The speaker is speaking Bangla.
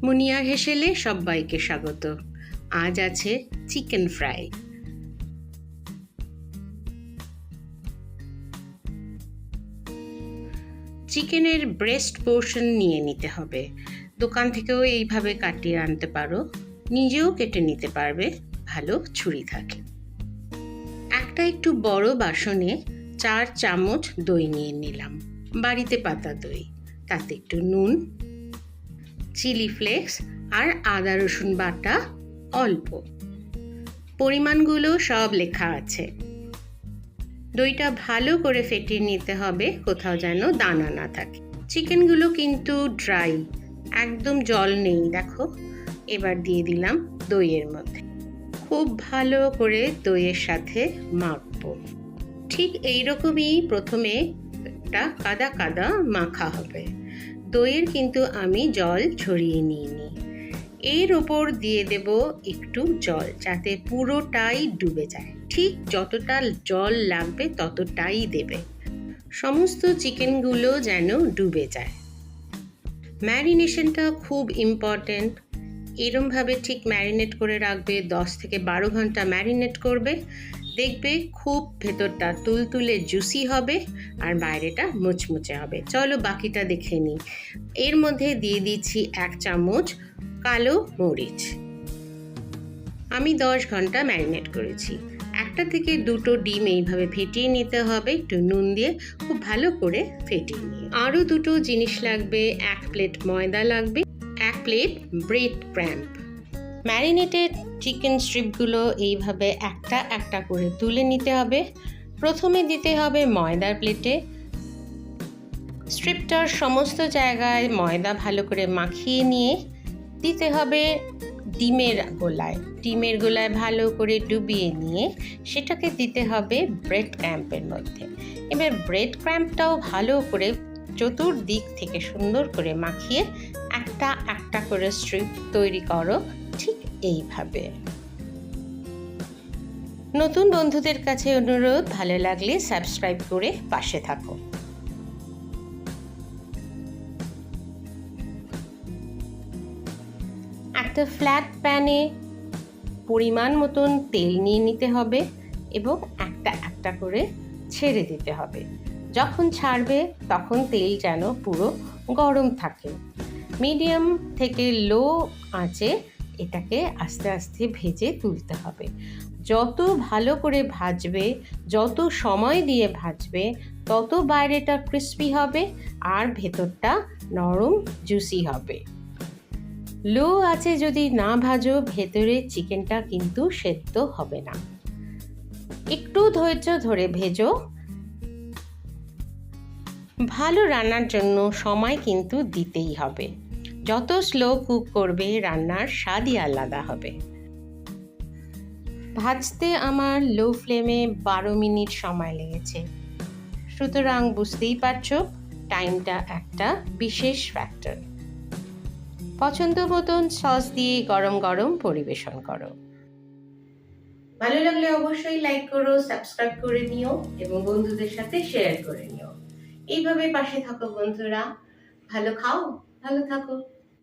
মুনিয়া হেসেলে সবাইকে স্বাগত। আজ আছে চিকেন ফ্রাই। চিকেনের ব্রেস্ট পোর্শন নিয়ে নিতে হবে। দোকান থেকেও এইভাবে কাটিয়ে আনতে পারো, নিজেও কেটে নিতে পারবে ভালো ছুরি থাকে। একটা একটু বড় বাসনে 4 চামচ দই নিয়ে নিলাম, বাড়িতে পাতা দই। তাতে একটু নুন, চিলি ফ্লেক্স আর আদা রসুন বাটা অল্প। পরিমাণগুলো সব লেখা আছে। দইটা ভালো করে ফেটিয়ে নিতে হবে, কোথাও যেন দানা না থাকে। চিকেনগুলো কিন্তু ড্রাই, একদম জল নেই দেখো। এবার দিয়ে দিলাম দইয়ের মধ্যে, খুব ভালো করে দইয়ের সাথে মাখবো। ঠিক এইরকমই প্রথমে একটা কাদা কাদা মাখা হবে। দইয়ের কিন্তু আমি জল ছড়িয়ে নিইনি। এর ওপর দিয়ে দেব একটু জল, যাতে পুরোটাই ডুবে যায়। ঠিক যতটা জল লাগবে ততটাই দেবে, সমস্ত চিকেনগুলো যেন ডুবে যায়। ম্যারিনেশনটা খুব ইম্পর্টেন্ট। এরমভাবে ঠিক ম্যারিনেট করে রাখবে, 10 থেকে 12 ঘন্টা ম্যারিনেট করবে। দেখবে খুব ভেতরটা তুলতুলে জুসি হবে আর বাইরেটা মুচমুচে হবে। চলো বাকিটা দেখে নিই। এর মধ্যে দিয়ে দিচ্ছি 1 চামচ কালো মরিচ। আমি 10 ঘন্টা ম্যারিনেট করেছি। 1 থেকে 2টো ডিম এইভাবে ফেটিয়ে নিতে হবে একটু নুন দিয়ে, খুব ভালো করে ফেটিয়ে নিয়ে। আরও 2টো জিনিস লাগবে। 1 প্লেট ময়দা লাগবে, 1 plate bread crumb. Marinated chicken স্ট্রিপগুলো এইভাবে একটা একটা করে তুলে নিতে হবে। প্রথমে দিতে হবে ময়দার প্লেটে। স্ট্রিপটার সমস্ত জায়গায় ময়দা ভালো করে মাখিয়ে নিয়ে দিতে হবে ডিমের গোলায়। ডিমের গোলায় ভালো করে ডুবিয়ে নিয়ে সেটাকে দিতে হবে ব্রেড ক্র্যাম্পের মধ্যে। এবার ব্রেড ক্র্যাম্পটাও ভালো করে চতুর্দিক থেকে সুন্দর করে মাখিয়ে একটা একটা করে স্ট্রিপ তৈরি করো, ঠিক এইভাবে। নতুন বন্ধুদের কাছে অনুরোধ, ভালো লাগলে সাবস্ক্রাইব করে পাশে থাকো। একটা ফ্ল্যাট প্যানে পরিমাণ মতন তেল নিয়ে নিতে হবে এবং একটা একটা করে ছেড়ে দিতে হবে। যখন ছাড়বে তখন তেল যেন পুরো গরম থাকে। মিডিয়াম থেকে লো আঁচে এটাকে আস্তে আস্তে ভেজে তুলতে হবে। যত ভালো করে ভাজবে, যত সময় দিয়ে ভাজবে, তত বাইরেটা ক্রিস্পি হবে আর ভেতরটা নরম জুসি হবে। লো আঁচে যদি না ভাজো, ভেতরে চিকেনটা কিন্তু সেদ্ধ হবে না। একটু ধৈর্য ধরে ভেজো। ভালো রান্নার জন্য সময় কিন্তু দিতেই হবে। যত স্লো কুক করবে রান্নার স্বাদই আলাদা হবে। ভাজতে আমার লো ফ্লেমে 12 মিনিট সময় লেগেছে। সুতরাং বুঝতেই পারছো টাইমটা একটা বিশেষ ফ্যাক্টর। পছন্দ মতন সস দিয়ে গরম গরম পরিবেশন করো। ভালো লাগলে অবশ্যই লাইক করো, সাবস্ক্রাইব করে নিও এবং বন্ধুদের সাথে শেয়ার করে নিও। এইভাবে পাশে থাকো বন্ধুরা। ভালো খাও, ভালো থাকো।